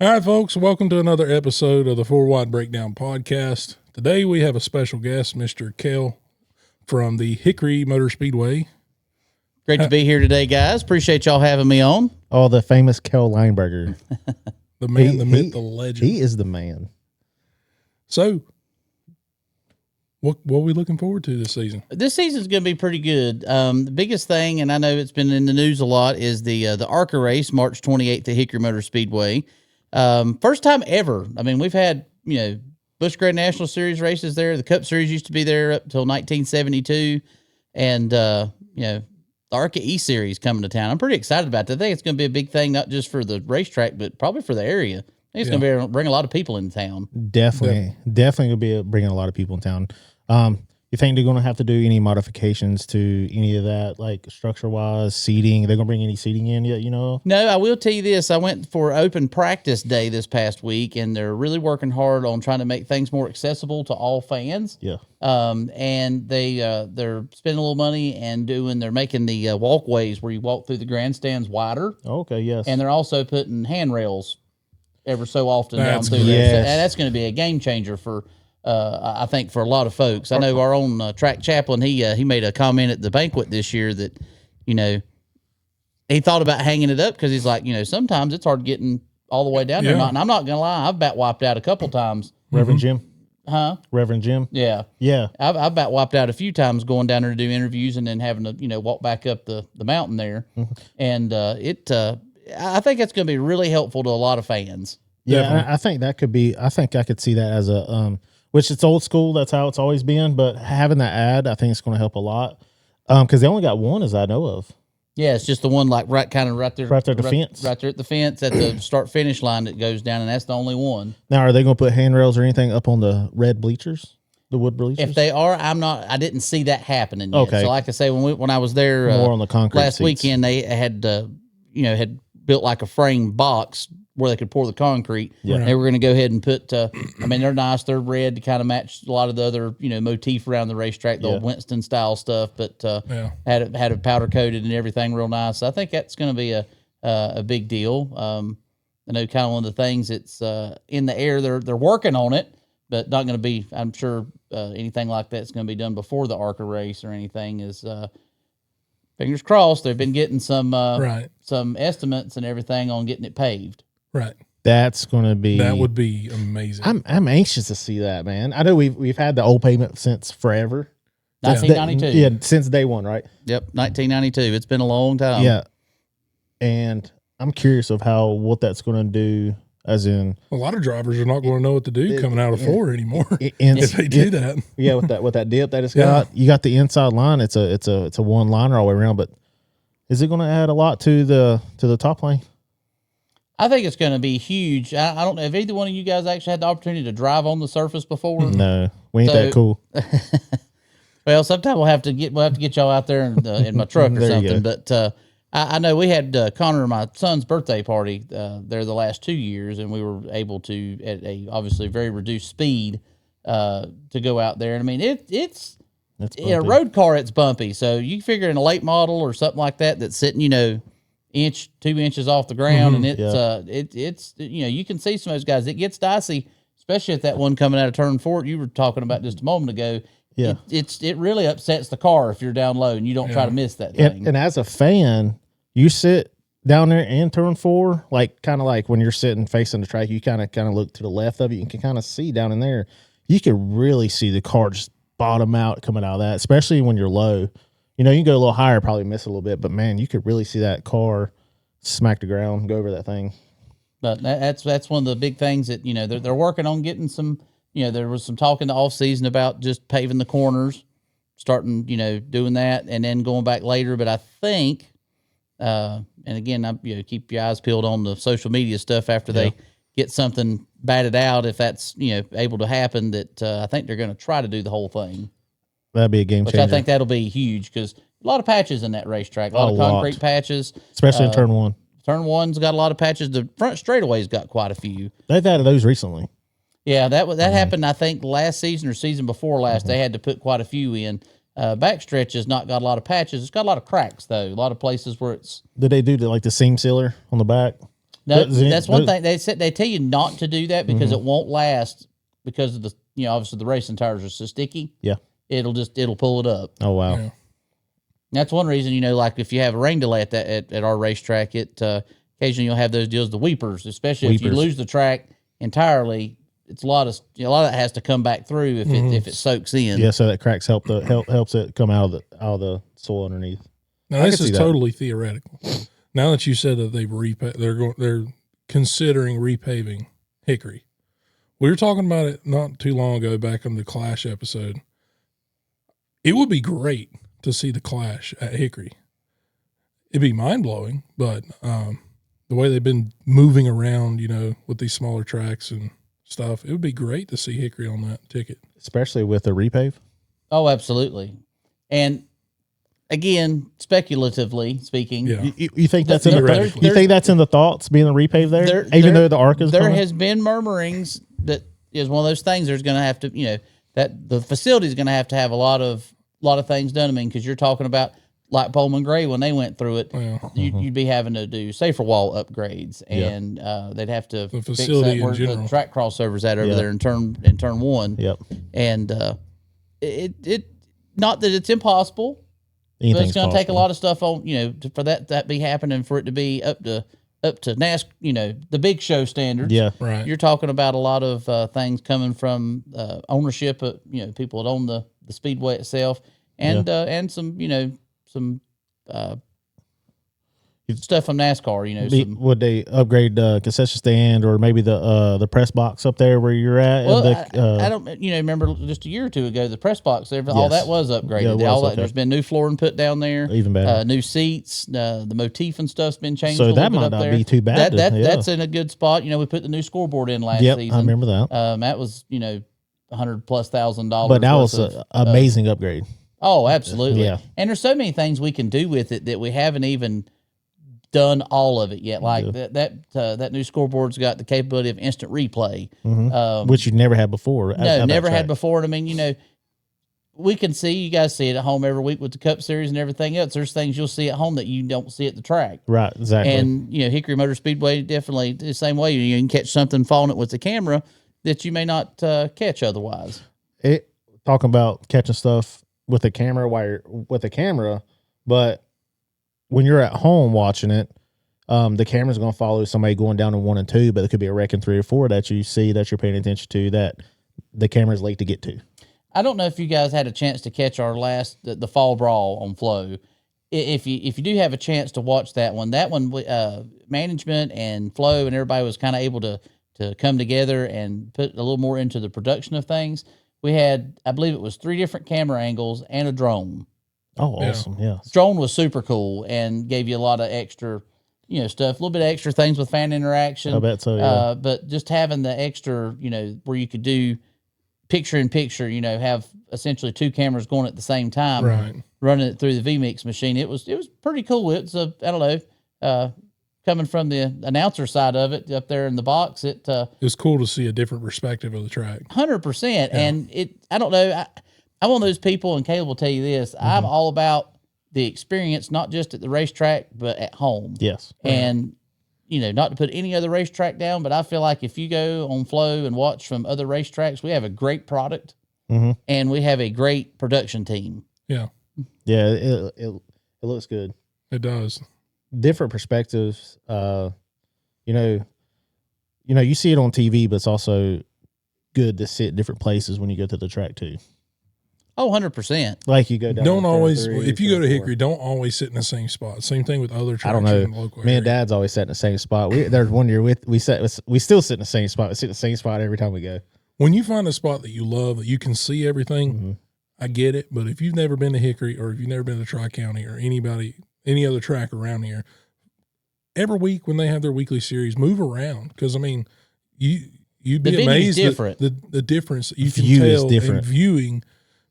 All right, folks, welcome to another episode of the Four Wide Breakdown Podcast. Today we have a special guest, Mr. Cale from the Hickory Motor Speedway. Great to be here today, guys. Appreciate y'all having me on. Oh, the famous Cale Lineberger. The man, the myth, the legend. He is the man. So, what are we looking forward to this season? This season's going to be pretty good. The biggest thing, and I know it's been in the news a lot, is the ARCA race, March 28th at Hickory Motor Speedway. First time ever. I mean, we've had, Busch Gardens National Series races there. The Cup Series used to be there up until 1972. And, the ARCA E-Series coming to town. I'm pretty excited about that. I think it's going to be a big thing, not just for the racetrack, but probably for the area. I think it's going to bring a lot of people in town. Definitely going to be bringing a lot of people in town. You think they're going to have to do any modifications to any of that, like structure-wise, seating? They're going to bring any seating in yet, No, I will tell you this. I went for open practice day this past week, and they're really working hard on trying to make things more accessible to all fans. Yeah. And they're spending a little money and they're making the walkways where you walk through the grandstands wider. Okay, yes. And they're also putting handrails ever so often That's down through great. there. So, Yes. and that's going to be a game changer for I think for a lot of folks. I know our own track chaplain, he made a comment at the banquet this year that, he thought about hanging it up because he's like, sometimes it's hard getting all the way down there. And I'm not going to lie, I've bat wiped out a couple times. Reverend Jim? Huh? Reverend Jim? Yeah. Yeah. I've about wiped out a few times going down there to do interviews and then having to, walk back up the mountain there. And I think it's going to be really helpful to a lot of fans. Yeah, I think that could be, I could see that as a, which it's old school. That's how it's always been. But having that ad, I think it's going to help a lot. Because they only got one as I know of. Yeah, it's just the one like right there. Right there at the fence. Right there at the fence at the start-finish line that goes down, and that's the only one. Now, are they going to put handrails or anything up on the red bleachers? The wood bleachers? If they are, I didn't see that happening yet. Okay. So like I say, when I was there More on the concrete last seats. weekend, they had, had built like a frame box where they could pour the concrete. Yeah. They were going to go ahead and put, they're nice. They're red to kind of match a lot of the other, motif around the racetrack, the old Winston style stuff, but had it powder coated and everything real nice. So I think that's going to be a big deal. I know kind of one of the things it's in the air. They're working on it, but not going to be, I'm sure anything like that's going to be done before the ARCA race or anything is, fingers crossed. They've been getting some estimates and everything on getting it paved. Right. That would be amazing. I'm anxious to see that, man. I know we've had the old pavement since forever. 1992. Yeah, since day one, right? Yep, 1992. It's been a long time. Yeah. And I'm curious of what that's going to do, as in A lot of drivers are not going to know what to do coming out of four anymore if they do that. Yeah, with that dip that it's got. You got the inside line. It's a one liner all the way around, but is it going to add a lot to the top lane? I think it's going to be huge. I don't know if either one of you guys actually had the opportunity to drive on the surface before. No, we ain't that cool. Well, sometime we'll have to get y'all out there in my truck or something. But I know we had Connor, my son's birthday party there the last 2 years, and we were able to at a obviously very reduced speed to go out there. And I mean it's in a road car, it's bumpy. So you figure in a late model or something like that that's sitting, 2 inches off the ground, and it's you can see some of those guys. It gets dicey, especially at that one coming out of turn 4 you were talking about just a moment ago. Yeah, it really upsets the car if you're down low and you don't try to miss that thing. And as a fan, you sit down there in turn 4, kind of like when you're sitting facing the track, you kind of look to the left of it. You can kind of see down in there. You can really see the car just bottom out coming out of that, especially when you're low. You can go a little higher, probably miss a little bit, but man, you could really see that car smack the ground, go over that thing. But that's one of the big things that they're working on getting some. There was some talk in the off season about just paving the corners, starting doing that, and then going back later. But I think, and again, keep your eyes peeled on the social media stuff after they get something batted out. If that's able to happen, that I think they're going to try to do the whole thing. That'd be a game changer. Which I think that'll be huge because a lot of patches in that racetrack, a lot of concrete patches. Especially in turn 1. Turn 1's got a lot of patches. The front straightaway's got quite a few. They've added those recently. Yeah, that happened, I think, last season or season before last. They had to put quite a few in. Backstretch has not got a lot of patches. It's got a lot of cracks, though. A lot of places where it's... Did they do the seam sealer on the back? No, that's one thing they said. They tell you not to do that because it won't last because of the obviously the racing tires are so sticky. Yeah, it'll pull it up. Oh wow. Yeah. That's one reason, like if you have a rain delay at our racetrack, occasionally you'll have those deals, the weepers, especially if you lose the track entirely. It's a lot of that has to come back through if it soaks in. Yeah, so that cracks helps it come out of the soil underneath. Now this is totally theoretical. Now that you said that they're considering repaving Hickory, we were talking about it not too long ago back on the Clash episode. It would be great to see the Clash at Hickory. It'd be mind blowing, but the way they've been moving around, with these smaller tracks and stuff, it would be great to see Hickory on that ticket, especially with the repave. Oh, absolutely. And again, speculatively speaking, you think that's in the thoughts being the repave there? Even though the ARCA is there has been murmurings that is one of those things. There's going to have to, that the facility is going to have a lot of things done. I mean, because you're talking about like Bowman Gray when they went through it, you'd be having to do safer wall upgrades, and they'd have to the facility fix that where the track crossovers at over there in turn one. Yep. And it not that it's impossible, but it's going to take a lot of stuff on for that be happening, for it to be up to NASCAR, the big show standards. Yeah, right. You're talking about a lot of things coming from ownership of people that own the speedway itself, and some stuff from NASCAR. Would they upgrade the concession stand or maybe the press box up there where you're at? Well, I don't remember just a year or two ago the press box there. All that was upgraded. Yeah, there's been new flooring put down there, even better. New seats, the motif and stuff's been changed. So a that might bit up not there. be too bad. That's in a good spot. We put the new scoreboard in last season. I remember that. That was $100,000+. But that was an amazing upgrade. Oh, absolutely. Yeah. And there's so many things we can do with it that we haven't even done all of it yet. Like that new scoreboard's got the capability of instant replay, which you never had before. Never had before. And I mean, we can see, you guys see it at home every week with the Cup Series and everything else. There's things you'll see at home that you don't see at the track. Right, exactly. And Hickory Motor Speedway definitely the same way. You can catch something following it with the camera that you may not catch otherwise. Talking about catching stuff with a camera but when you're at home watching it, the camera's going to follow somebody going down in 1 and 2, but there could be a wreck in 3 or 4 that you see, that you're paying attention to, that the camera's late to get to. I don't know if you guys had a chance to catch our the fall brawl on Flow. If you do have a chance to watch that one, management and Flow and everybody was kind of able to come together and put a little more into the production of things. We had, I believe it was 3 different camera angles and a drone. Oh, awesome. Yeah. Drone was super cool and gave you a lot of extra, stuff, a little bit of extra things with fan interaction. I bet so, yeah. But just having the extra, where you could do picture in picture, have essentially 2 cameras going at the same time, right, running it through the VMix machine. It was pretty cool. It's I don't know, coming from the announcer side of it up there in the box, it100%. And I don't know, I'm one of those people, and Caleb will tell you this, I'm all about the experience, not just at the racetrack, but at home. Yes. And, not to put any other racetrack down, but I feel like if you go on Flow and watch from other racetracks, we have a great product and we have a great production team. Yeah. Yeah. It looks good. It does. Different perspectives. You see it on TV, but it's also good to sit different places when you go to the track too. Oh, 100%. Like you go down. Don't always, if you go to Hickory, don't always sit in the same spot. Same thing with other tracks. I don't know. In the local Me area. and Dad's always sat in the same spot. There's one year we still sit in the same spot. We sit in the same spot every time we go. When you find a spot that you love, that you can see everything, I get it. But if you've never been to Hickory, or if you've never been to Tri-County or any other track around here, every week when they have their weekly series, move around. Because, I mean, you'd be amazed at the difference that you can tell in viewing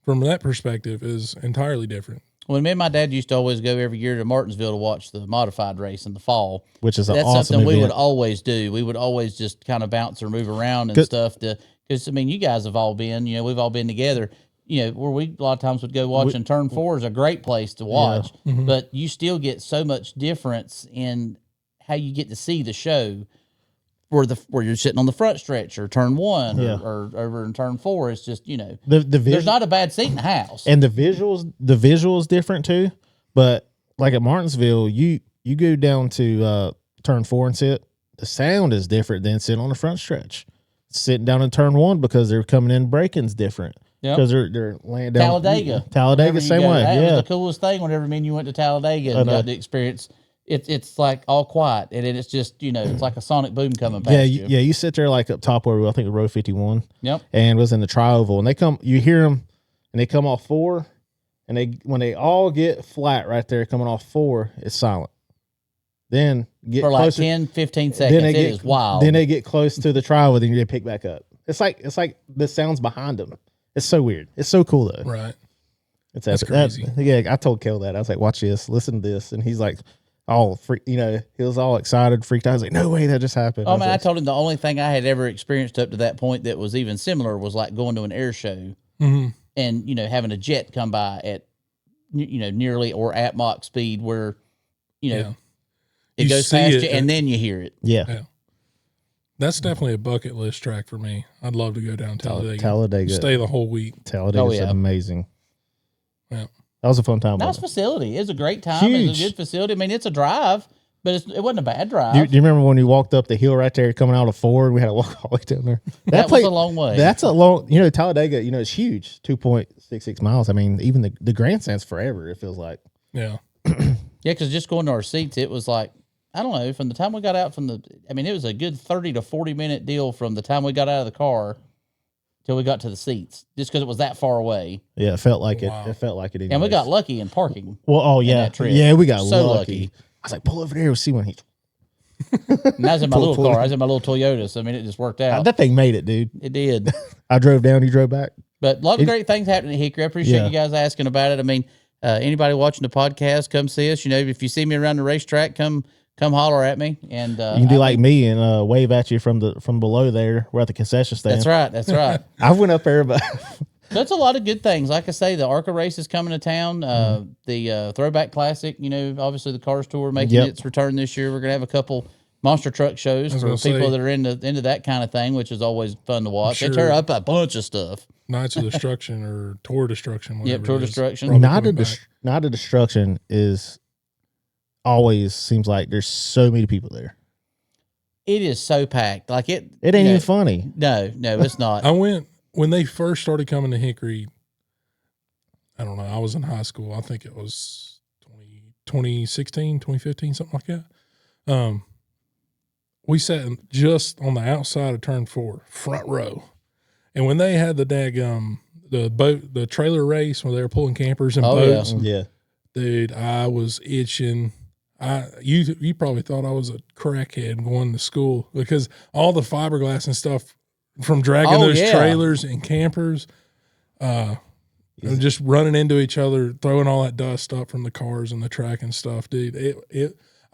from that perspective is entirely different. When me and my dad used to always go every year to Martinsville to watch the modified race in the fall, which is that's awesome something we event. would always do. We would always just kind of bounce or move around and stuff. Because, I mean, you guys have all been, we've all been together. Where we a lot of times would go watch, and Turn 4 is a great place to watch, but you still get so much difference in how you get to see the show where you're sitting on the front stretch or turn one or over in turn 4. It's just, there's not a bad seat in the house. And the visuals different too. But like at Martinsville, you go down to turn 4 and sit. The sound is different than sitting on the front stretch. Sitting down in turn 1 because they're coming in breaking's different. Because they're laying down. Talladega, same way. That was the coolest thing whenever me and you went to Talladega and got to experience. It's like all quiet, and then it's just, it's like a sonic boom coming past you. Yeah, you sit there like up top where I think row 51. Yep. And was in the tri-oval, and you hear them, and they come off 4, and when they all get flat right there coming off 4, it's silent. Then get for like closer, 10, 15 seconds. It is wild. Then they get close to the tri-oval, then you pick back up. It's like the sounds behind them. It's so weird. It's so cool though. Right. That's crazy. I told Cale that. I was like, watch this, listen to this, and he's like, all freak, he was all excited, freaked out. I was like, no way, that just happened. Oh man, I told him the only thing I had ever experienced up to that point that was even similar was like going to an air show and having a jet come by at nearly or at Mach speed where it goes past you and then you hear it. Yeah. That's definitely a bucket list track for me. I'd love to go down Talladega. Stay the whole week. Talladega's amazing. Yeah. That was a fun time. Nice facility. It's a great time. Huge. It's a good facility. I mean, it's a drive, but it wasn't a bad drive. Do you remember when we walked up the hill right there coming out of Ford? We had to walk all the way down there. That was a long way. That's a long, Talladega, it's huge, 2.66 miles. I mean, even the grandstand's forever, it feels like. Yeah. Yeah, because just going to our seats, it was like, I don't know, from the time we got out it was a good 30 to 40 minute deal from the time we got out of the car till we got to the seats, just because it was that far away. Yeah, it felt like it. It felt like it. Anyways. And we got lucky in parking. Well, yeah, we got so lucky. I was like, pull over there, we'll see when he. And I was in my little car. I was in my little Toyota, so I mean, it just worked out. That thing made it, dude. It did. I drove down, he drove back. But a lot of great things happening at Hickory. I appreciate you guys asking about it. I mean, anybody watching the podcast, come see us. If you see me around the racetrack, come holler at me, and you can do like me and wave at you from below there. We're at the concession stand. That's right. I went up there, but that's a lot of good things. Like I say, the ARCA race is coming to town. The Throwback Classic, obviously the Cars Tour making its return this year. We're gonna have a couple monster truck shows for people that are into that kind of thing, which is always fun to watch. Sure. They tear up a bunch of stuff. Nights of Destruction or Tour Destruction. Yep, Tour Destruction. Night of Destruction is. Always seems like there's so many people there. It is so packed. Like it ain't even funny. No, it's not. I went when they first started coming to Hickory. I don't know. I was in high school. I think it was 2016, 2015, something like that. We sat just on the outside of turn 4, front row. And when they had the the trailer race where they were pulling campers and boats. Yeah. Dude, I was itching. You probably thought I was a crackhead going to school because all the fiberglass and stuff from dragging those trailers and campers, and just running into each other, throwing all that dust up from the cars and the track and stuff, dude.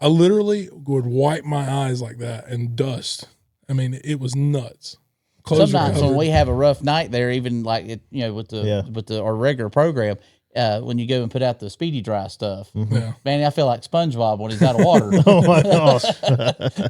I literally would wipe my eyes like that and dust. I mean, it was nuts. Sometimes when we have a rough night there, even like it, with our regular program. When you go and put out the speedy dry stuff, man, I feel like SpongeBob when he's out of water. Oh my gosh,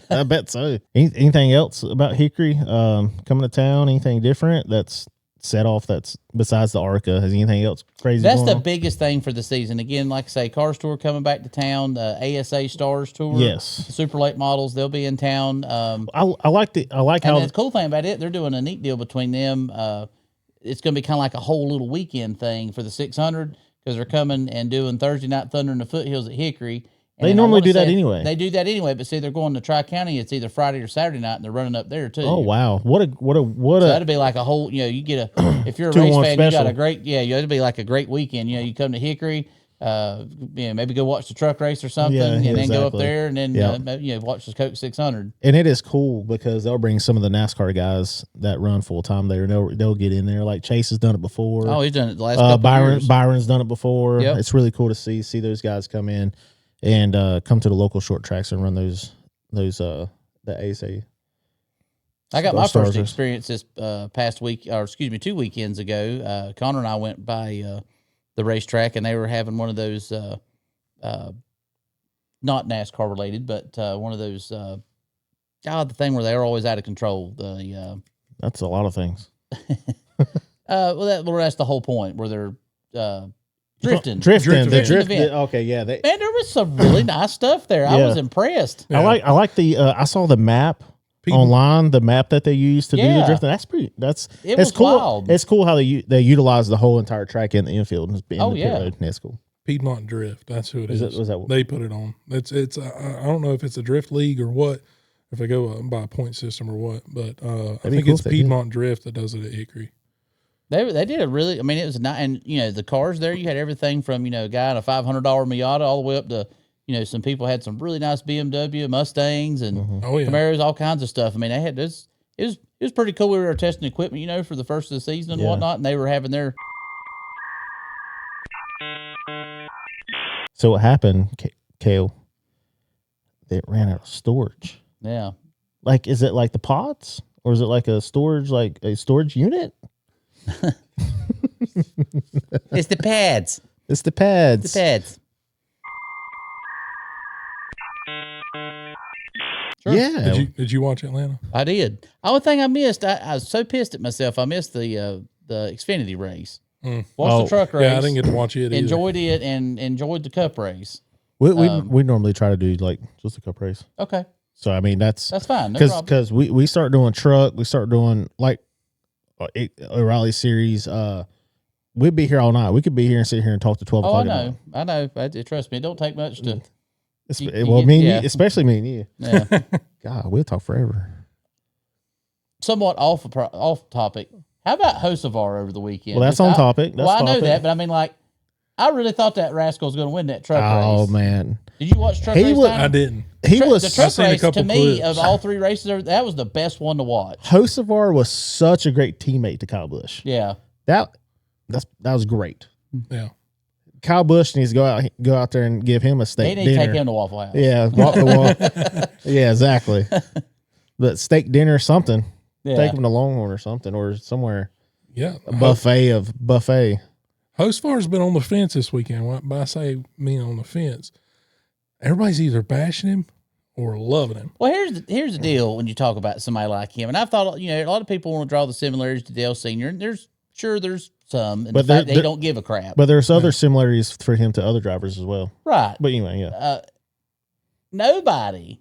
I bet so. Anything else about Hickory coming to town? Anything different that's set off? That's besides the ARCA. Has anything else crazy? That's the biggest thing for the season. Again, like I say, Cars Tour coming back to town. ASA Stars Tour. Yes, the Super Late Models. They'll be in town. I like how the cool thing about it, they're doing a neat deal between them. It's going to be kind of like a whole little weekend thing for the 600 because they're coming and doing Thursday Night Thunder in the Foothills at Hickory. They normally do that anyway. They do that anyway, but see, they're going to Tri-County. It's either Friday or Saturday night, and they're running up there too. Oh wow, what a so that'd be like a whole. You get a if you're a race fan, special. you got a great it'd be like a great weekend. You come to Hickory. Maybe go watch the truck race or something, and then go up there and then watch the Coke 600. And it is cool because they'll bring some of the NASCAR guys that run full time there, and they'll get in there. Like Chase has done it before. Oh, he's done it the last couple of years. Byron's done it before. Yep. It's really cool to see those guys come in and come to the local short tracks and run those the ASA. I got my first experience this past week, or 2 weekends ago. Connor and I went by the racetrack, and they were having one of those not NASCAR related, but one of those. The thing where they're always out of control. That's a lot of things. That's the whole point where they're drifting. Drifting. The drift. Okay, yeah. Man, there was some really nice stuff there. I was impressed. Yeah. I like the. I saw the map online. The map that they use to do the drifting. It's cool. Wild. It's cool how they utilize the whole entire track in the infield. That's cool. Piedmont Drift. That's who it is. Was that they put it on? It's. I don't know if it's a drift league or what. If they go by a point system or what, but I think it's Piedmont Drift that does it at Hickory. They did a really. I mean, it was not, and the cars there. You had everything from a guy in a $500 Miata all the way up to some people had some really nice BMW Mustangs and Camaros, all kinds of stuff. I mean, they had this. It was pretty cool. We were testing equipment, for the first of the season and whatnot, and they were having their. So what happened, Cale? They ran out of storage. Yeah. Like, is it like the pods, or is it like a storage unit? It's the pads. It's the pads. Sure. Yeah. Did you watch Atlanta? I did. Only thing I missed, I was so pissed at myself. I missed the Xfinity race. Watched the truck race. Yeah, I didn't get to watch it. Enjoyed it and enjoyed the Cup race. We normally try to do like just a Cup race. Okay. So I mean that's fine. Because we start doing truck, we start doing like a rally series. We'd be here all night. We could be here and sit here and talk to 12 o'clock. I know. Trust me, it don't take much to. Especially me and you. Yeah. God, we'll talk forever. Somewhat off topic. How about Hocevar over the weekend? Well, that's on topic. I know that, but I mean, like, I really thought that rascal was going to win that truck race. Oh man, did you watch truck race? I didn't. The truck race to me of all three races. That was the best one to watch. Hocevar was such a great teammate to Kyle Busch. Yeah, that was great. Yeah, Kyle Busch needs to go out there and give him a steak dinner. They need to take him to Waffle House. Yeah, walk the walk. Yeah, exactly. But steak dinner or something. Yeah. Take him to Longhorn or something, or somewhere. Yeah, a buffet. Hocevar's been on the fence this weekend. By I say being on the fence, everybody's either bashing him or loving him. Well, here's the deal when you talk about somebody like him, and I've thought a lot of people want to draw the similarities to Dale Sr. And there's some, and but they don't give a crap. But there's other similarities for him to other drivers as well, right? But anyway, yeah. Nobody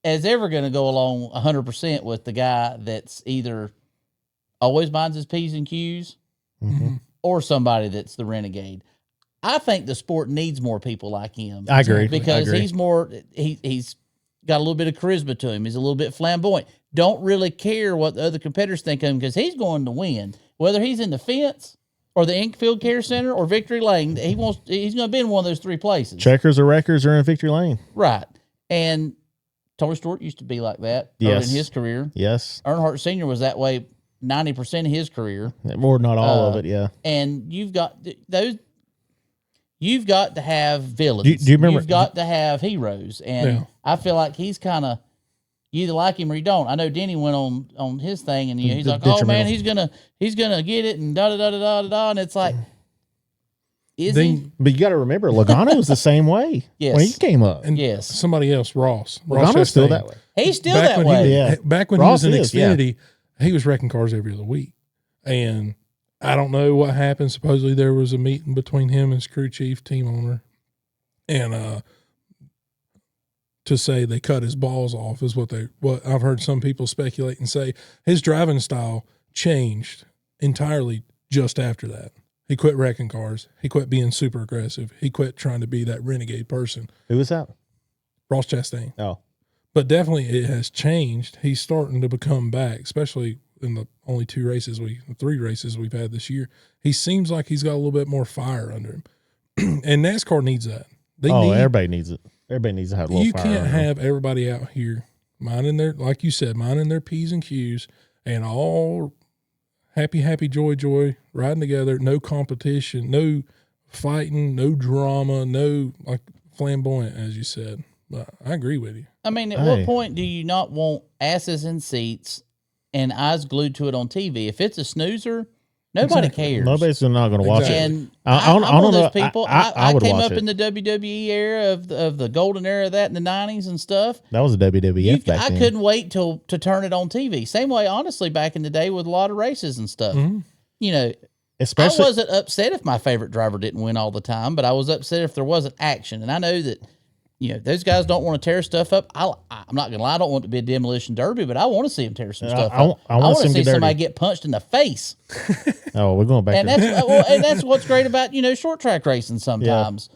is ever going to go along 100% with the guy that's either always minds his P's and Q's. Mm-hmm. Or somebody that's the renegade. I think the sport needs more people like him. I agree. Because he's more, he's got a little bit of charisma to him. He's a little bit flamboyant. Don't really care what the other competitors think of him because he's going to win. Whether he's in the fence or the Infield Care Center or Victory Lane, he's going to be in one of those three places. Checkers or wreckers are in Victory Lane. Right. And Tory Stewart used to be like that in his career. Yes. Earnhardt Sr. was that way 90% of his career, or not all of it, yeah. And you've got those. You've got to have villains. Do you remember? You've got to have heroes, and I feel like he's kind of you either like him or you don't. I know Denny went on his thing, and he's like, "Oh man, he's gonna get it," and da da da da da da, and it's like, is he? But you got to remember, Logano was the same way when he came up, and somebody else, Ross Logano's still that way. He's still that way. Back when Ross he was in Xfinity. Yeah. He was wrecking cars every other week. And I don't know what happened. Supposedly there was a meeting between him and his crew chief, team owner. And to say they cut his balls off is what I've heard some people speculate and say. His driving style changed entirely just after that. He quit wrecking cars. He quit being super aggressive. He quit trying to be that renegade person. Who was that? Ross Chastain. Oh. But definitely it has changed. He's starting to become back, especially in the only three races we've had this year. He seems like he's got a little bit more fire under him. And NASCAR needs that. Everybody needs it. Everybody needs to have a little fire. You can't have everybody out here minding their, like you said, minding their P's and Q's and all happy, joy, riding together, no competition, no fighting, no drama, no like flamboyant, as you said. But I agree with you. I mean, at what point do you not want asses in seats and eyes glued to it on TV? If it's a snoozer, Nobody Exactly. cares. Nobody's not going to watch Exactly. it. And I'm I'm one of those know. people. I I would came watch up it. in the WWE era of the golden era of that in the 90s and stuff. That was a WWF back I then. couldn't wait to turn it on TV. Same way, honestly, back in the day with a lot of races and stuff. You know, Especially, I wasn't upset if my favorite driver didn't win all the time, but I was upset if there wasn't action. And I know that, you know, those guys don't want to tear stuff up. I'm not going to lie, I don't want it to be a demolition derby, but I want to see them tear some stuff up. I want to see see them somebody dirty. get punched in the face. Oh, we're going back. And to that's what's great about, you know, short track racing sometimes.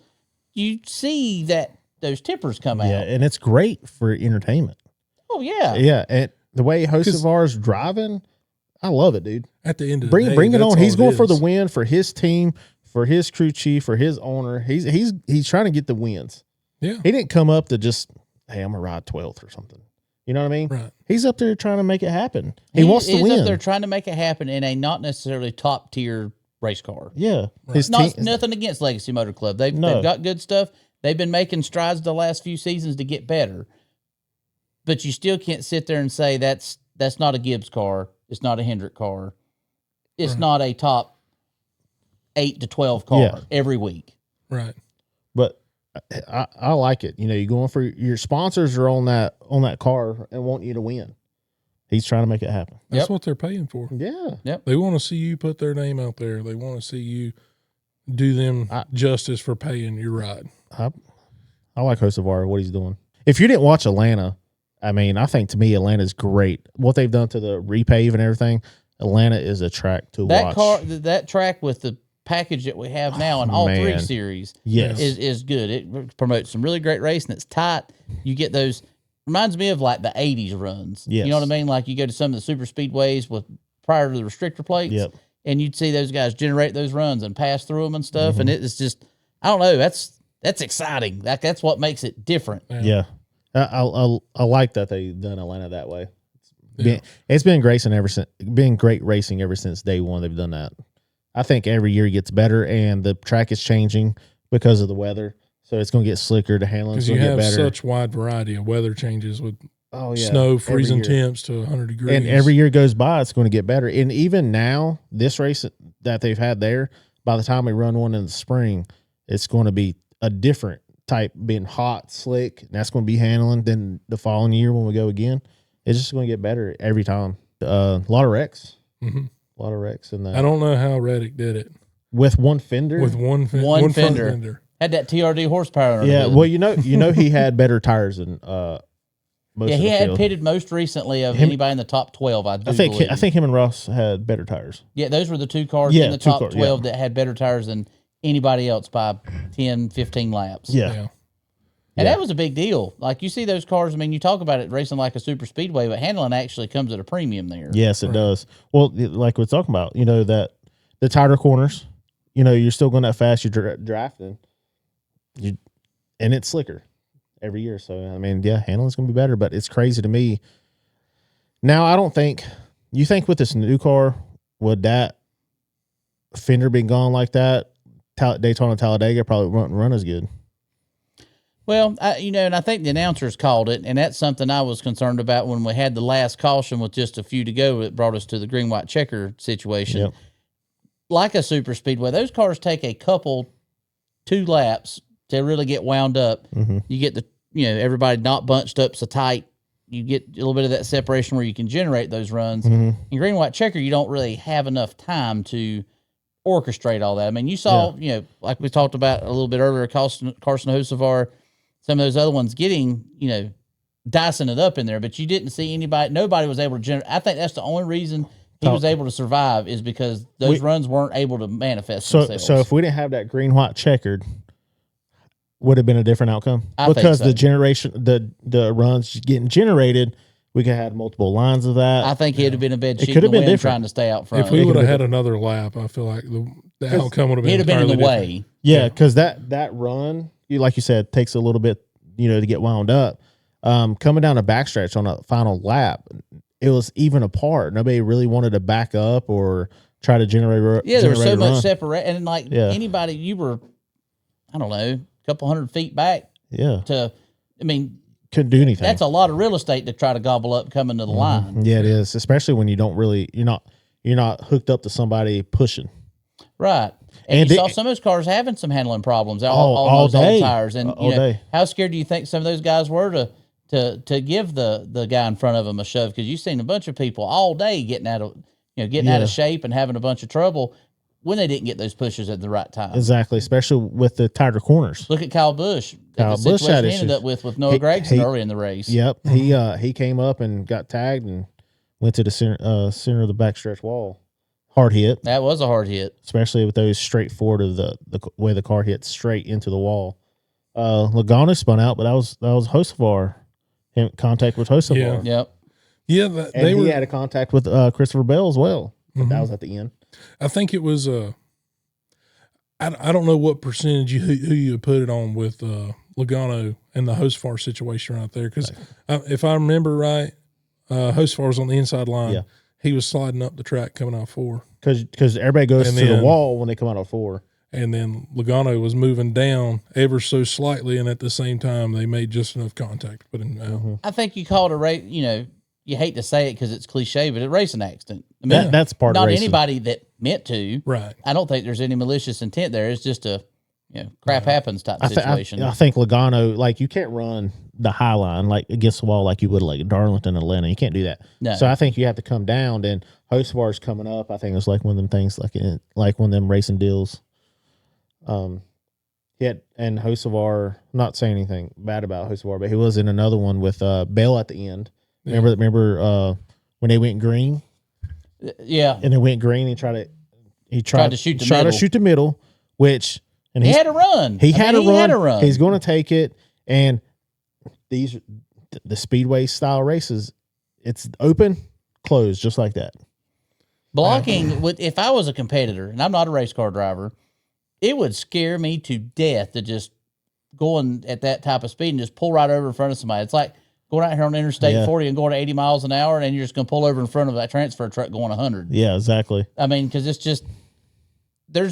You see that those tippers come yeah, out. and it's great for entertainment. Oh, yeah. Yeah, and the way Hocevar's driving, I love it, dude. At the end of the day, Bring it that's on. all He's going for the is. win for his team, for his crew chief, for his owner. He's trying to get the wins. Yeah. He didn't come up to just, hey, I'm gonna ride 12th or something. You know what I mean? Right. He's up there trying to make it happen. He wants to He's win. up there trying to make it happen in a not necessarily top tier race car. Yeah. His Not team, nothing against Legacy Motor Club. They've got good stuff. They've been making strides the last few seasons to get better. But you still can't sit there and say that's not a Gibbs car. It's not a Hendrick car. It's not a top 8 to 12 car every week. Right. but I like it. You know, you're going for your sponsors are on that car and want you to win. He's trying to make it happen. That's what they're paying for. Yeah. They want to see you put their name out there. They want to see you do them justice for paying your ride. I like Hocevar, what he's doing. If you didn't watch Atlanta, I mean, I think to me Atlanta's great. What they've done to the repave and everything, Atlanta is a track to watch. That track with the package that we have now in all three series is good. It promotes some really great racing. It's tight. You get those, reminds me of like the 80s runs. Yes. You know what I mean? Like you go to some of the super speedways with prior to the restrictor plates and you'd see those guys generate those runs and pass through them and stuff. And it's just, I don't know, that's exciting. That's what makes it different. Yeah. I like that they've done Atlanta that way. It's been great racing ever since day one. They've done that. I think every year it gets better, and the track is changing because of the weather. So it's going to get slicker. The handling's going to get better. Because you have such wide variety of weather changes with yeah. snow, freezing temps to 100 degrees. And every year goes by, it's going to get better. And even now, this race that they've had there, by the time we run one in the spring, it's going to be a different type, being hot, slick. And that's going to be handling. Then the following year when we go again, it's just going to get better every time. A lot of wrecks. Mm-hmm. A lot of wrecks in that. I don't know how Reddick did it. With one fender? With one One front fender. Had that TRD horsepower. Yeah, well, you know he had better tires than most of he the had field. pitted most recently of anybody in the top 12, I think believe. him and Ross had better tires. Yeah, those were the two cars in the top 12 that had better tires than anybody else by 10, 15 laps. Yeah. And that was a big deal. Like, you see those cars, I mean, you talk about it racing like a super speedway, but handling actually comes at a premium there. Yes, it does. Well, like we're talking about, you know, that the tighter corners, you know, you're still going that fast, you're drafting, and it's slicker every year. So, I mean, handling's going to be better, but it's crazy to me. Now, I don't think, you think with this new car, would that fender been gone like that, Daytona Talladega probably wouldn't run as good. Well, and I think the announcers called it, and that's something I was concerned about when we had the last caution with just a few to go. It brought us to the green, white checker situation. Yep. Like a super speedway, those cars take a couple, 2 laps to really get wound up. Mm-hmm. You get everybody not bunched up so tight. You get a little bit of that separation where you can generate those runs. Mm-hmm. In green, white checker, you don't really have enough time to orchestrate all that. I mean, you saw, like we talked about a little bit earlier, Carson Hocevar, some of those other ones getting, dicing it up in there, but you didn't see nobody was able to generate. I think that's the only reason he was able to survive is because those runs weren't able to manifest themselves. So if we didn't have that green, white checkered, would have been a different outcome? Because the generation, the runs getting generated, we could have had multiple lines of that. I think it'd have been a bed sheet could have been different. trying to stay out front. If we would have had another lap, I feel like the outcome would have been It'd have been in the different. way. Yeah, because that run, like you said, takes a little bit, to get wound up. Coming down a backstretch on a final lap, it was even apart. Nobody really wanted to back up or try to generate. Yeah, there was so much separate, and anybody, you were, I don't know, a couple hundred feet back. Yeah. Couldn't do anything. That's a lot of real estate to try to gobble up coming to the line. Yeah, it is, especially when you're you're not hooked up to somebody pushing. Right. And you saw some of those cars having some handling problems all those day. old tires. And All day. how scared do you think some of those guys were to give the guy in front of them a shove? Because you've seen a bunch of people all day getting out of shape and having a bunch of trouble when they didn't get those pushes at the right time. Exactly, especially with the tighter corners. Look at Kyle Busch. Kyle the Busch had situation he ended issues. up with Noah Gragson early in the race. Yep, he came up and got tagged and went to the center of the backstretch wall. Hard hit. That was a hard hit, especially with those straight forward of the way the car hit straight into the wall. Logano spun out, but that was Hocevar. Contact with Hocevar. Yeah. Yep. Yeah, he had a contact with Christopher Bell as well. But that was at the end. I think it was I don't know what percentage who you would put it on with Logano and the Hocevar situation right there, because if I remember right, Hocevar was on the inside line. Yeah. He was sliding up the track coming out 4. Because everybody goes to the wall when they come out of 4. And then Logano was moving down ever so slightly, and at the same time, they made just enough contact to put him out. I think you call it a race. You hate to say it because it's cliche, but a racing accident. I mean, that's part of not racing. anybody that meant to. Right. I don't think there's any malicious intent there. It's just a crap happens type situation. I think Logano, like, you can't run the high line like against the wall like you would like Darlington and Atlanta. You can't do that. No. So I think you have to come down. And Hocevar's coming up. I think it was like one of them things, like one of them racing deals. And Hocevar, not saying anything bad about Hocevar, but he was in another one with Bell at the end. Yeah. Remember when they went green? Yeah. And they went green. He tried to shoot the middle, which he had a run. He had a run. He's going to take it. And the Speedway style races, it's open, closed, just like that. Blocking if I was a competitor and I'm not a race car driver, it would scare me to death to just going at that type of speed and just pull right over in front of somebody. It's like going out here on Interstate 40 and going at 80 miles an hour, and you're just going to pull over in front of that transfer truck going 100. Yeah, exactly. I mean, because it's just you're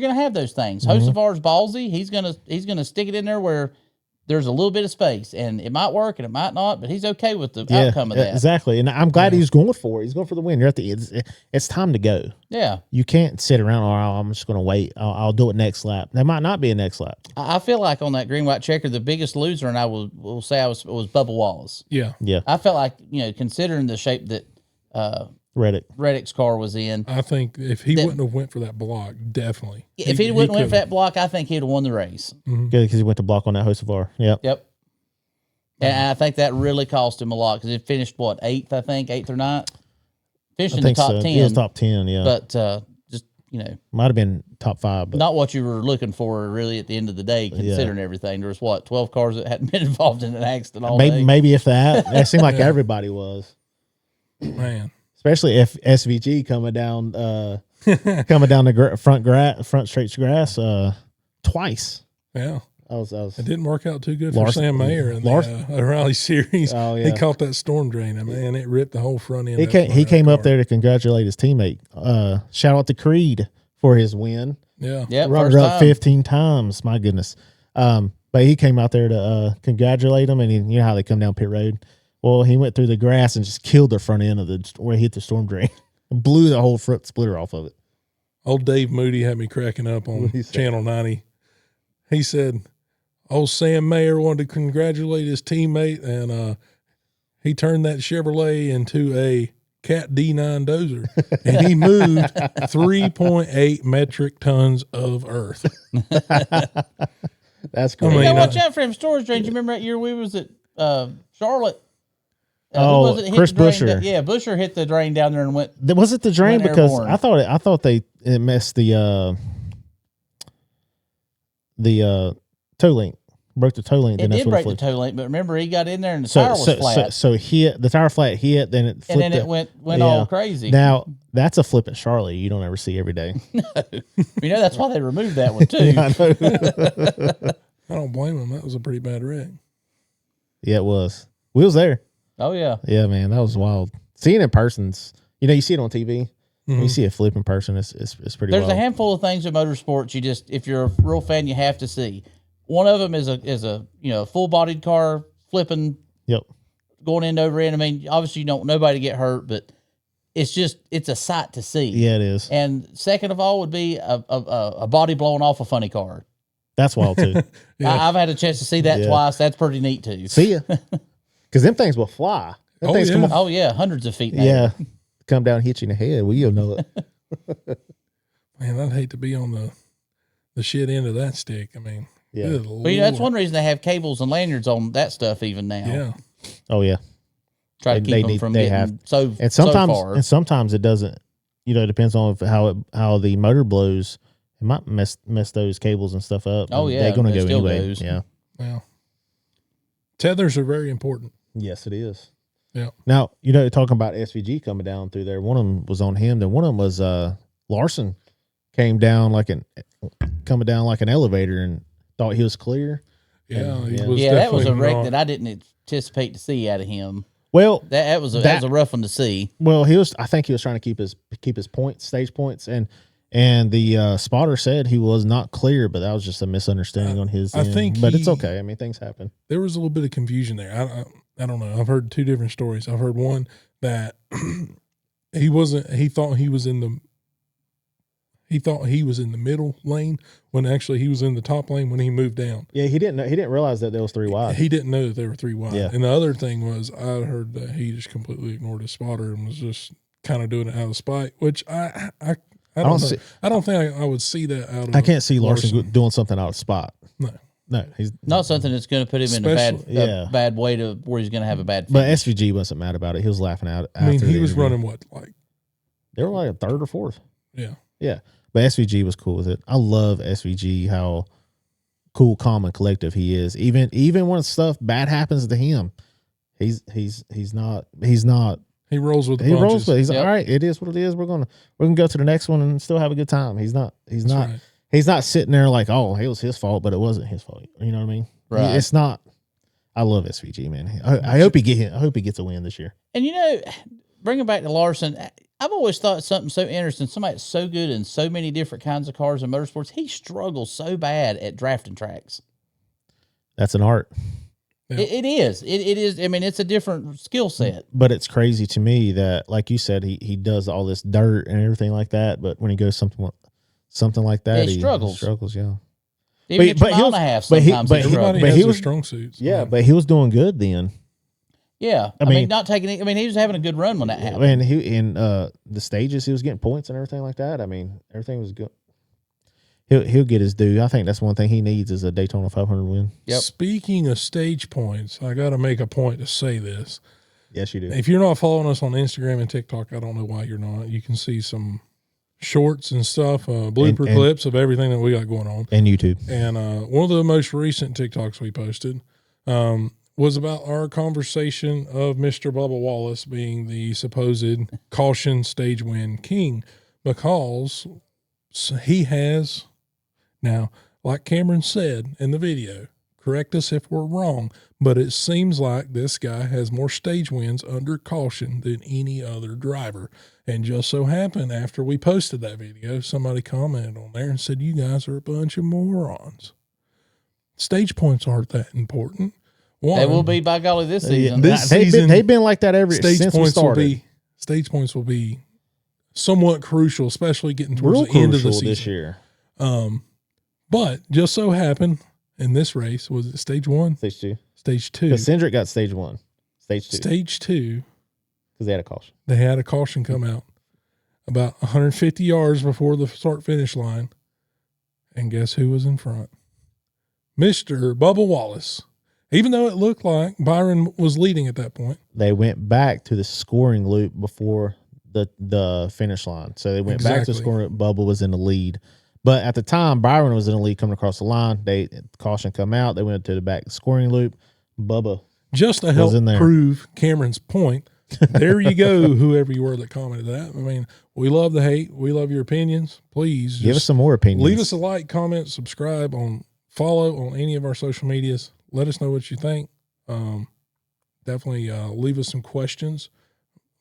going to have those things. Hocevar's ballsy. He's gonna stick it in there where there's a little bit of space, and it might work and it might not, but he's okay with the outcome of that. Exactly. And I'm glad he's going for it. He's going for the win. You're at the it's time to go. Yeah. You can't sit around, I'm just going to wait. I'll do it next lap. There might not be a next lap. I feel like on that green white checker, the biggest loser, and I will say was Bubba Wallace. Yeah. Yeah. I felt like, considering the shape that Reddick's car was in, I think if he wouldn't have went for that block, definitely. If he wouldn't went for that block, I think he'd have won the race. Good, because he went to block on that Hocevar. Yep. And I think that really cost him a lot because it finished, 8th, I think, 8th or 9th? Finished in the top 10. It was top 10, yeah. But might have been top 5. But not what you were looking for really at the end of the day, considering everything. There was 12 cars that hadn't been involved in an accident all day. Maybe if that. It seemed like everybody was. Man. Especially if SVG coming down the front straight grass twice. Yeah. It didn't work out too good for Sam Mayer in the Rally Series. Oh, yeah. He caught that storm drain, and man, it ripped the whole front end. He came up there to congratulate his teammate. Shout out to Creed for his win. Yeah. Runner up 15 times. My goodness. But he came out there to congratulate him, and you know how they come down pit road. Well, he went through the grass and just killed the front end of where he hit the storm drain. Blew the whole front splitter off of it. Old Dave Moody had me cracking up on Channel 90. He said, old Sam Mayer wanted to congratulate his teammate, and he turned that Chevrolet into a Cat D9 dozer, and he moved 3.8 metric tons of earth. That's great. Watch out for him storage drains. You remember that year we was at Charlotte? Chris Buescher. Buescher hit the drain down there and went. Was it the drain? Because airborne. I thought it messed the toe link, broke the toe link. It did break the toe link, but remember he got in there and the tire was flat. So the tire flat hit, then it flipped, and then it went all crazy. Now that's a flipping Charlie you don't ever see every day. No, that's why they removed that one too. I don't blame him. That was a pretty bad wreck. Yeah, it was. We was there. Oh yeah. Yeah, man, that was wild. Seeing it in person's, you see it on TV. When you see a flip in person, it's pretty. There's wild. a handful of things in motorsports if you're a real fan, you have to see. One of them is a full bodied car flipping. Yep. Going end over end. I mean, obviously you don't want nobody to get hurt, but it's a sight to see. Yeah, it is. And second of all would be a body blowing off a funny car. That's wild too. I've had a chance to see that twice. That's pretty neat too. See ya. Because them things will fly. Them things come Oh yeah, hundreds of feet. Now. Come down and hit you in the head. Well, you'll know it. Man, I'd hate to be on the shit end of that stick. I mean, good Well, that's one reason they have cables and lanyards on that stuff even now. Yeah. Oh yeah. Try to keep them from getting so far. And sometimes it doesn't. You know, it depends on how the motor blows. It might mess those cables and stuff up. Oh, yeah. They're going to go still anyway. goes. Yeah. Well, tethers are very important. Yes, it is. Yeah. Now, you know, talking about SVG coming down through there, one of them was on him. Then one of them was Larson coming down like an elevator and thought he was clear. Yeah. That was a wreck that I didn't anticipate to see out of him. Well, that was a rough one to see. Well, I think he was trying to keep his points, stage points, and the spotter said he was not clear, but that was just a misunderstanding on his end. But it's okay. I mean, things happen. There was a little bit of confusion there. I don't know. I've heard two different stories. I've heard one that he thought he was in the middle lane when actually he was in the top lane when he moved down. Yeah, he didn't realize that there was 3 wide. He didn't know that there were 3 wide. Yeah. And the other thing was I heard that he just completely ignored his spotter and was just kind of doing it out of spite, which I don't know. I don't think I would see that out of I can't see Larson doing something out of spot. No, he's not something that's going to put him in a bad way to where he's going to have a bad finish. But SVG wasn't mad about it. He was laughing out. I mean, he was running they were like a third or fourth. Yeah. Yeah. But SVG was cool with it. I love SVG, how cool, calm, and collective he is. Even when stuff bad happens to him, he's not. He rolls with the punches. Rolls with it. He's all right. It is what it is. We're gonna go to the next one and still have a good time. He's not. Right. He's not sitting there like, oh, it was his fault, but it wasn't his fault. You know what I mean? Right. It's not. I love SVG, man. I hope he gets a win this year. And bringing back to Larson, I've always thought something so interesting. Somebody that's so good in so many different kinds of cars and motorsports, he struggles so bad at drafting tracks. That's an art. Yeah. It is. It is. I mean, it's a different skill set. But it's crazy to me that, like you said, he does all this dirt and everything like that. But when he goes something like that, he struggles. He struggles, yeah. Even at mile and a half, sometimes he struggles. Everybody has their strong suits. Yeah, man. but he was doing good then. Yeah, I mean, not taking. I mean, he was having a good run when that happened. And he in the stages, he was getting points and everything like that. I mean, everything was good. He'll get his due. I think that's one thing he needs is a Daytona 500 win. Yep. Speaking of stage points, I got to make a point to say this. Yes, you do. If you're not following us on Instagram and TikTok, I don't know why you're not. You can see some shorts and stuff, blooper clips of everything that we got going on. And YouTube. And one of the most recent TikToks we posted was about our conversation of Mr. Bubba Wallace being the supposed caution stage win king, because he has, now, like Cameron said in the video, correct us if we're wrong, but it seems like this guy has more stage wins under caution than any other driver. And just so happened, after we posted that video, somebody commented on there and said, you guys are a bunch of morons. Stage points aren't that important. They will be, by golly, this season. They've been like that since we started. Stage points will be somewhat crucial, especially getting towards the end of the season this year. But just so happened in this race, was it stage 1? Stage 2. Stage 2. Because Cindric got stage 1. Stage 2. Stage 2. Because they had a caution. They had a caution come out about 150 yards before the start-finish line. And guess who was in front? Mr. Bubba Wallace. Even though it looked like Byron was leading at that point. They went back to the scoring loop before the finish line. So they went back to the scoring loop. Bubba was in the lead. But at the time, Byron was in the lead coming across the line. Caution come out. They went to the back scoring loop. Bubba. Just to help prove Cameron's point, there you go, whoever you were that commented that. I mean, we love the hate. We love your opinions. Please give us some more opinions. Leave us a like, comment, subscribe, follow on any of our social medias. Let us know what you think. Definitely leave us some questions.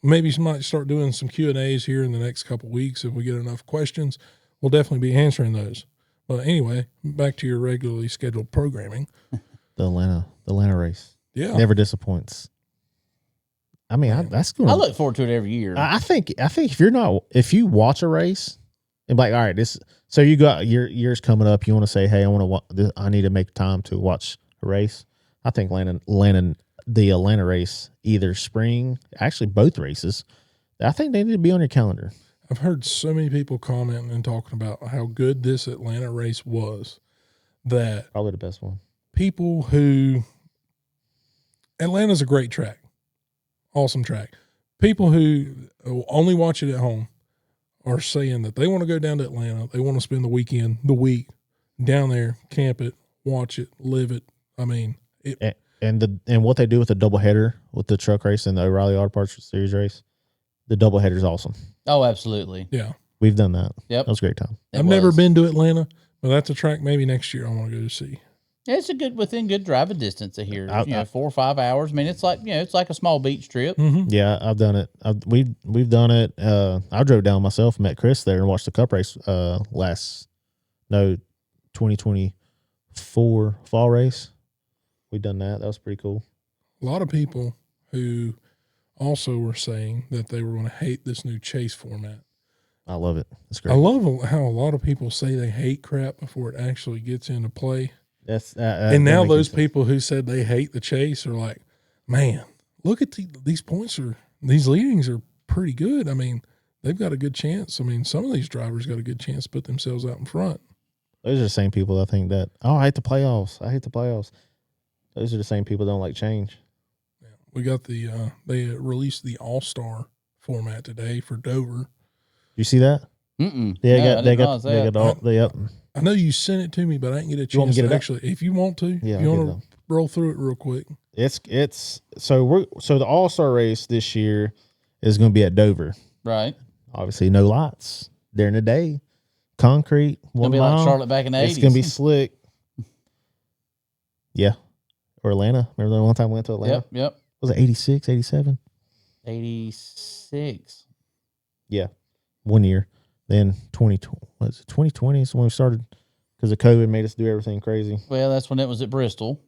Maybe you might start doing some Q&As here in the next couple of weeks if we get enough questions. We'll definitely be answering those. But anyway, back to your regularly scheduled programming. The Atlanta race. Yeah. Never disappoints. I mean, that's going. I look forward to it every year. I think if you watch a race and be like, all right, so you got your year's coming up, you want to say, hey, I need to make time to watch a race. I think the Atlanta race, either spring, actually both races, I think they need to be on your calendar. I've heard so many people commenting and talking about how good this Atlanta race was that Probably the best one. people who Atlanta's a great track, awesome track. People who only watch it at home are saying that they want to go down to Atlanta. They want to spend the week down there, camp it, watch it, live it. I mean, and what they do with the doubleheader with the truck race and the O'Reilly Auto Parts Series race, the doubleheader is awesome. Oh, absolutely. Yeah. We've done that. Yep. That was a great time. I've never been to Atlanta, but that's a track maybe next year I want to go to see. Yeah, it's within good driving distance of here. 4 or 5 hours. I mean, it's like a small beach trip. Mm-hmm. Yeah, I've done it. We've done it. I drove down myself, met Chris there, and watched the Cup race 2024 fall race. We've done that. That was pretty cool. A lot of people who also were saying that they were going to hate this new chase format. I love it. It's great. I love how a lot of people say they hate crap before it actually gets into play. That's and now those people who said they hate the chase are like, man, look at these points these leadings are pretty good. I mean, they've got a good chance. I mean, some of these drivers got a good chance to put themselves out in front. Those are the same people I think that, I hate the playoffs. Those are the same people that don't like change. Yeah, we got they released the All-Star format today for Dover. You see that? Mm-mm. They got yep. I know you sent it to me, but I didn't get a chance to actually. If you want to, if you want to roll through it real quick. It's so the All-Star race this year is going to be at Dover. Right. Obviously, no lights during the day. Concrete. It's going to be like Charlotte back in the 80s. It's going to be slick. Yeah. Or Atlanta. Remember the one time we went to Atlanta? Yep. Was it 86, 87? 86. Yeah. 1 year. Then 2020 is when we started because of COVID made us do everything crazy. Well, that's when it was at Bristol.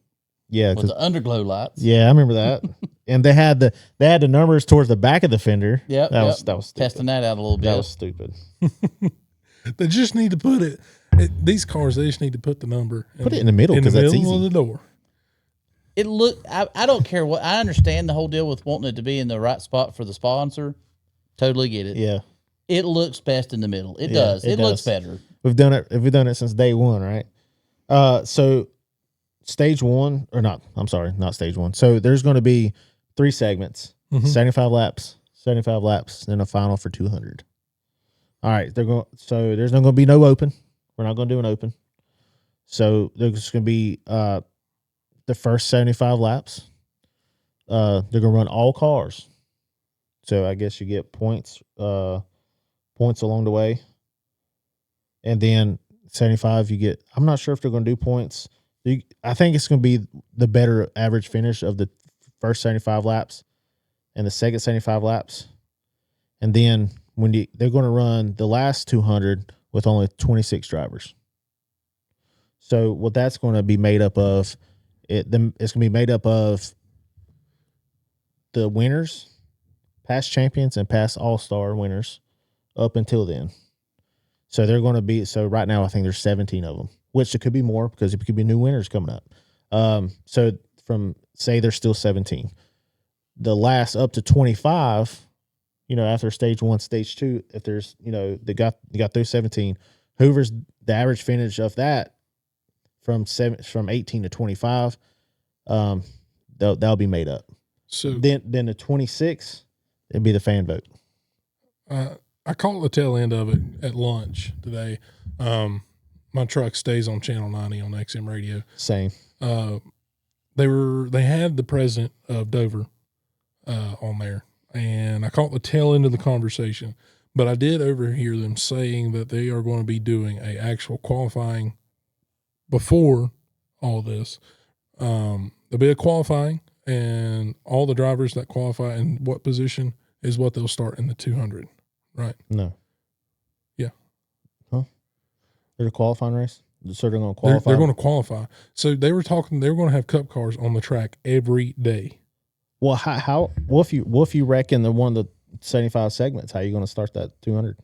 Yeah. With the underglow lights. Yeah, I remember that. And they had the numbers towards the back of the fender. Yeah. That was stupid. Testing that out a little bit. That was stupid. They just need to put it. These cars, they just need to put the number. Put it in the middle because that's easy. Of the door. I don't care what. I understand the whole deal with wanting it to be in the right spot for the sponsor. Totally get it. Yeah. It looks best in the middle. It does. It looks better. We've done it since day one, right? So stage one, or not, I'm sorry, not stage one. So there's going to be 3 segments, 75 laps, then a final for 200. All right. So there's not going to be no open. We're not going to do an open. So there's going to be the first 75 laps. They're going to run all cars. So I guess you get points along the way. And then 75, you get, I'm not sure if they're going to do points. I think it's going to be the better average finish of the first 75 laps and the second 75 laps. And then they're going to run the last 200 with only 26 drivers. So what that's going to be made up of, it's going to be made up of the winners, past champions, and past all-star winners up until then. So they're going to be, so right now I think there's 17 of them, which it could be more because it could be new winners coming up. So from, say there's still 17. The last up to 25, after stage 1, stage 2, if there's, they got through 17, whoever's the average finish of that from 18 to 25, that'll be made up. So then the 26, it'd be the fan vote. I caught the tail end of it at lunch today. My truck stays on channel 90 on XM radio. Same. They had the president of Dover on there, and I caught the tail end of the conversation, but I did overhear them saying that they are going to be doing a actual qualifying before all this. There'll be a qualifying, and all the drivers that qualify in what position is what they'll start in the 200. Right. No. Yeah. Huh? There's a qualifying race? So they're going to qualify? They're going to qualify. So they were talking, they were going to have cup cars on the track every day. Well, how what if you wreck in the one of the 75 segments? How are you going to start that 200?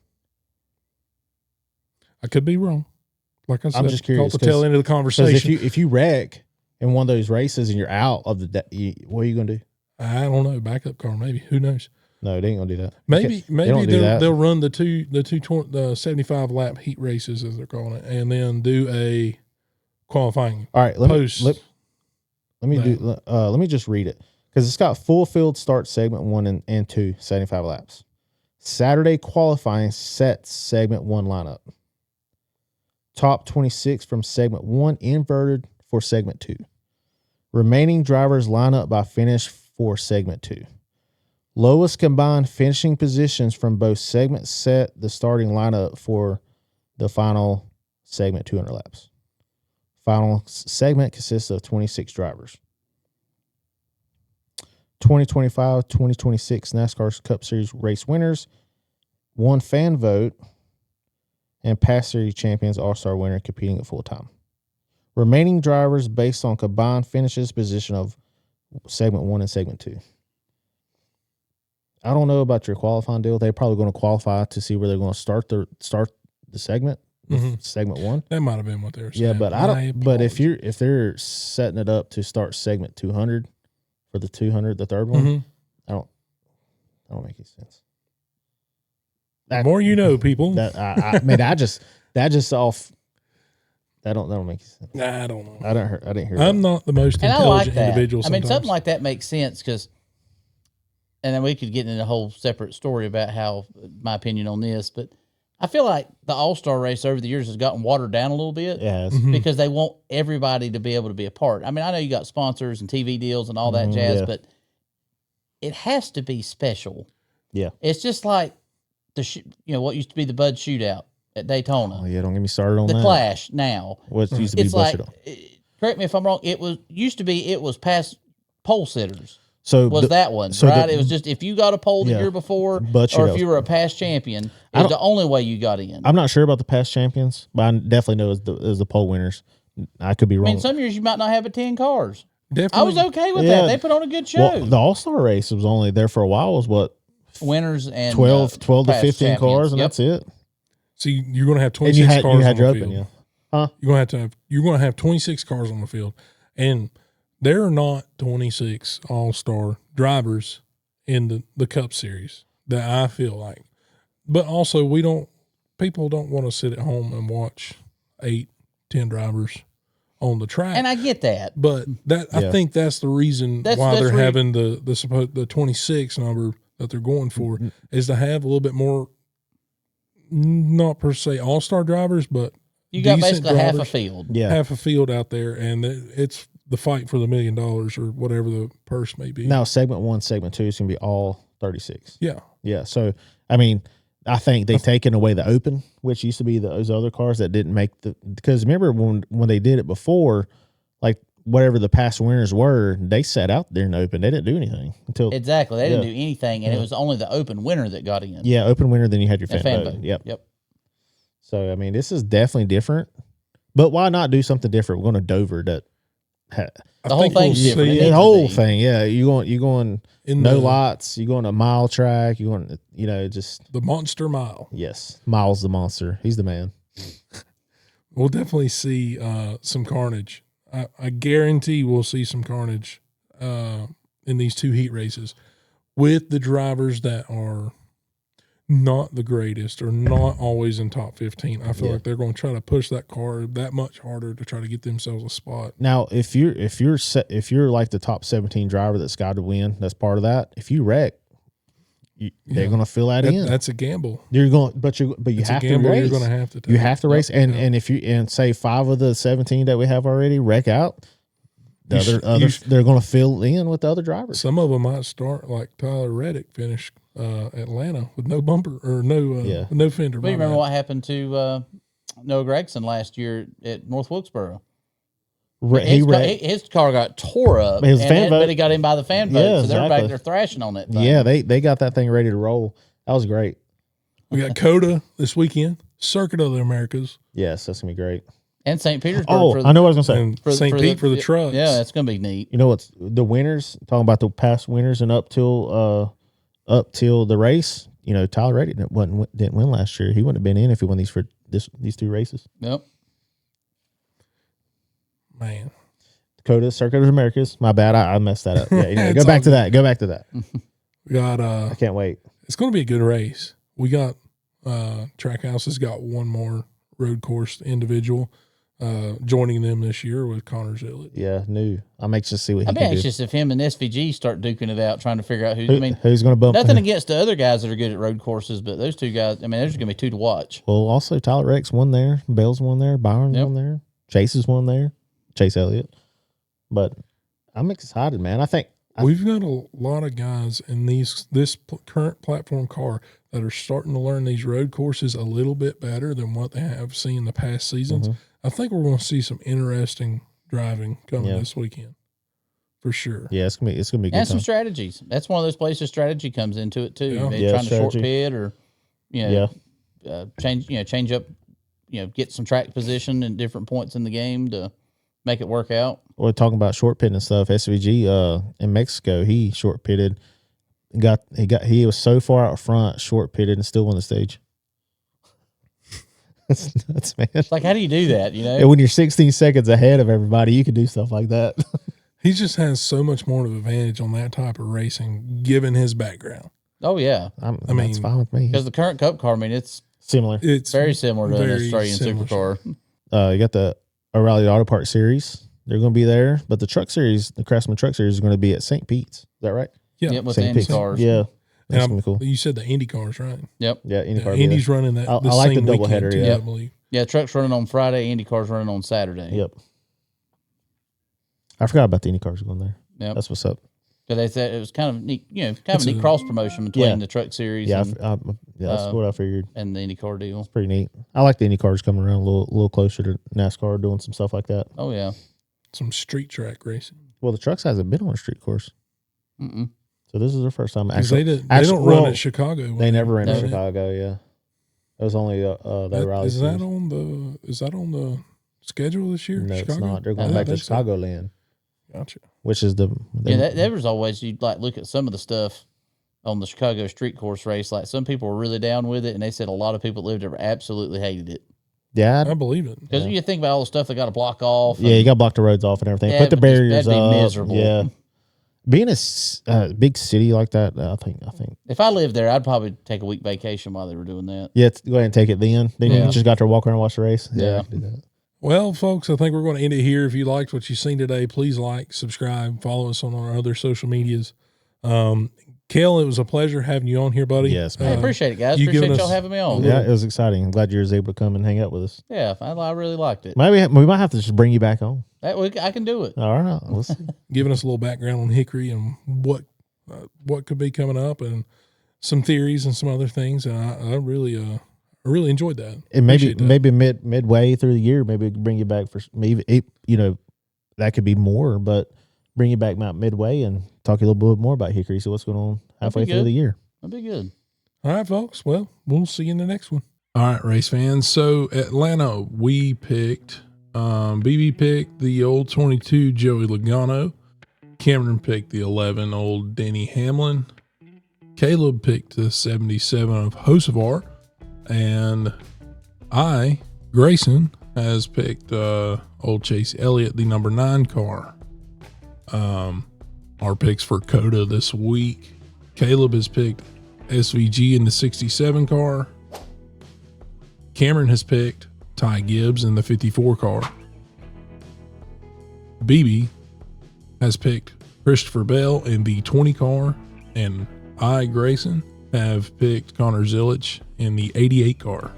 I could be wrong. Like I said, I'm just curious. Caught the tail end of the conversation. If you wreck in one of those races and you're out of the, what are you going to do? I don't know. Backup car, maybe. Who knows? No, they ain't going to do that. Maybe that. they'll run the 75 lap heat races, as they're calling it, and then do a qualifying. All right, let me just read it, because it's got full field start segment 1 and 2, 75 laps. Saturday qualifying sets segment 1 lineup. Top 26 from segment 1 inverted for segment 2. Remaining drivers line up by finish for segment 2. Lowest combined finishing positions from both segments set the starting lineup for the final segment 200 laps. Final segment consists of 26 drivers. 2025-2026 NASCAR Cup Series race winners, 1 fan vote, and past series champions all-star winner competing at full time. Remaining drivers based on combined finishes position of segment 1 and segment 2. I don't know about your qualifying deal. They're probably going to qualify to see where they're going to start the segment, segment 1. That might have been what they were saying. Yeah, but I don't. But if they're setting it up to start segment 200 for the 200, the third one, I don't make any sense. The more you know, people. That don't make sense. Nah, I don't know. I didn't hear. I'm not the most intelligent individual. I mean, something like that makes sense, because, and then we could get into a whole separate story about how my opinion on this, but I feel like the All-Star race over the years has gotten watered down a little bit. Yes. Because they want everybody to be able to be a part. I mean, I know you got sponsors and TV deals and all that jazz, but it has to be special. Yeah. It's just like what used to be the Bud Shootout at Daytona. Oh yeah, don't get me started on the that. Clash now. What used to be Bushel. Correct me if I'm wrong. It was past pole sitters. So that one, right? It was just if you got a pole the year before, or if you were a past champion, it was the only way you got in. I'm not sure about the past champions, but I definitely know it was the pole winners. I could be wrong. I mean, some years you might not have 10 cars. Definitely. I was okay with that. They put on a good show. Well, the All-Star race was only there for a while. Was what? Winners and 12 to 15 champions. cars, and that's it. See, you're going to have 26 cars on the field. Huh? You're going to have 26 cars on the field, and there are not 26 all-star drivers in the Cup Series that I feel like. But also, people don't want to sit at home and watch 8-10 drivers on the track. And I get that. But I think that's the reason why they're having the 26 number that they're going for, is to have a little bit more, not per se all-star drivers, but you got basically drivers, half a field. Yeah. Half a field out there, and it's the fight for the $1 million or whatever the purse may be. Now, segment 1, segment 2 is going to be all 36. Yeah. Yeah. So, I mean, I think they've taken away the open, which used to be those other cars that didn't make because remember when they did it before, like whatever the past winners were, they sat out there in the open. They didn't do anything until. Exactly. They didn't do anything, and it was only the open winner that got in. Yeah, open winner, then you had your fan vote. Yep. So, I mean, this is definitely different. But why not do something different? We're going to Dover that. The whole thing's different. The whole thing, yeah. You going in no lots. You going a mile track. You going, just the Monster Mile. Yes, Miles the monster. He's the man. We'll definitely see some carnage. I guarantee we'll see some carnage in these 2 heat races with the drivers that are not the greatest or not always in top 15. I feel like they're going to try to push that car that much harder to try to get themselves a spot. Now, if you're like the top 17 driver that's got to win, that's part of that. If you wreck, they're going to fill that in. That's a gamble. You're going, but you have to race. You're going to have to take. You have to race, and if you say 5 of the 17 that we have already wreck out, they're going to fill in with the other drivers. Some of them might start like Tyler Reddick finished Atlanta with no bumper or no fender. But you remember what happened to Noah Gregson last year at North Wilkesboro? His car got tore up, but he got in by the fan vote, so they're back there thrashing on it. Yeah, they got that thing ready to roll. That was great. We got COTA this weekend, Circuit of the Americas. Yes, that's going to be great. And St. Petersburg. Oh, I know what I was gonna say. And St. Pete for the trucks. Yeah, that's gonna be neat. You know what's the winners? Talking about the past winners and up till the race. You know, Tyler Reddick didn't win last year. He wouldn't have been in if he won these two races. Yep. Man. COTA, Circuit of the Americas. My bad. I messed that up. Yeah, go It's back all to that. Go back to that. We got I can't wait. it's going to be a good race. We got Trackhouse has got one more road course individual joining them this year with Connor Zillett. Yeah, new. I'm anxious to see what he I'd be can do. anxious if him and SVG start duking it out, trying to figure out who. I mean, Who's going to bump? nothing against the other guys that are good at road courses, but those two guys. I mean, there's going to be two to watch. Well, also Tyler Rex won there. Bell's won there. Byron's Yep. won there. Chase is won there. Chase Elliott. But I'm excited, man. I think We've got a lot of guys in this current platform car that are starting to learn these road courses a little bit better than what they have seen the past seasons. I think we're going to see some interesting driving coming this weekend, for sure. yeah, it's gonna be a good And some time. strategies. That's one of those places strategy comes into it too. Yeah. Maybe Yeah, trying to short strategy. pit or change up, get some track position in different points in the game to make it work out. We're talking about short pitting and stuff. SVG in Mexico, he short pitted. He was so far out front, short pitted, and still won the stage. That's nuts, man. It's like, how do you do that? You know, And when you're 16 seconds ahead of everybody, you can do stuff like that. He just has so much more of an advantage on that type of racing, given his background. oh yeah, That's mean, fine with me. because the current Cup car, I mean, it's Similar. It's very similar to an very Australian similar. supercar. You got the O'Reilly Auto Parts Series. They're going to be there, but the Truck Series, the Craftsman Truck Series, is going to be at St. Pete's. Is that right? Yeah. Yep, with the St. Indy Pete's. cars. Yeah, that's And going to be cool. You said the Indy cars, right? Yep. Yeah, IndyCar. Yeah, Indy's running that. I the like the same doubleheader, weekend, too, yeah. I believe. Yeah, truck's running on Friday, Indy car's running on Saturday. Yep. I forgot about the IndyCars going there. Yep. That's what's up. Because they said it was kind of neat, kind of a neat a- cross promotion between Yeah. the truck series Yeah, and, that's what I figured. and the IndyCar deal. Pretty neat. I like the IndyCars coming around a little closer to NASCAR, doing some stuff like that. Oh yeah. Some street track racing. Well, the trucks hasn't been on a street course, Mm-mm. so this is their first time. Because Actually, they don't run well, at Chicago. They never ran to No. Chicago. Yeah, it was only the Raleigh. Is that Series. on the schedule this year? No, Chicago? it's not. They're going I back to think so. Chicago land, Gotcha. which is the Yeah, there was always you'd like look at some of the stuff on the Chicago street course race. Like some people were really down with it, and they said a lot of people that lived there absolutely hated it yeah. I believe it. because you think about all the stuff they got to block off. Yeah, you got to block the roads off and everything. Yeah, Put the but just- barriers that'd be up. miserable. Yeah, being a big city like that, I think. If I lived there, I'd probably take a week vacation while they were doing that. Yeah, go ahead and take it then. Then Yeah. you just got to walk around and watch the race. Yeah. I can do that. Well, folks, I think we're going to end it here. If you liked what you've seen today, please like, subscribe, follow us on our other social medias. Cale, it was a pleasure having you on here, buddy. Yes, I man. appreciate it, guys. you Appreciate giving y'all us- having me on. Yeah, it was exciting. I'm glad you was able to come and hang out with us. Yeah, I really liked it. Maybe we might have to just bring you back on. I can do it. All right, we'll see. Giving us a little background on Hickory and what could be coming up and some theories and some other things. And I really enjoyed that. And maybe Appreciate that. midway through the year, maybe we can bring you back for maybe that could be more, but bring you back about midway and talk a little bit more about Hickory. So what's going on halfway through good. the year? That'd be good. All right, folks. Well, we'll see you in the next one. All right, race fans. So Atlanta, we picked, BB picked the old 22 Joey Logano. Cameron picked the 11 old Denny Hamlin. Caleb picked the 77 of Hocevar. And Grayson, has picked old Chase Elliott, the number 9 car. Our picks for COTA this week. Caleb has picked SVG in the 67 car. Cameron has picked Ty Gibbs in the 54 car. BB has picked Christopher Bell in the 20 car. And Grayson, have picked Connor Zillett in the 88 car.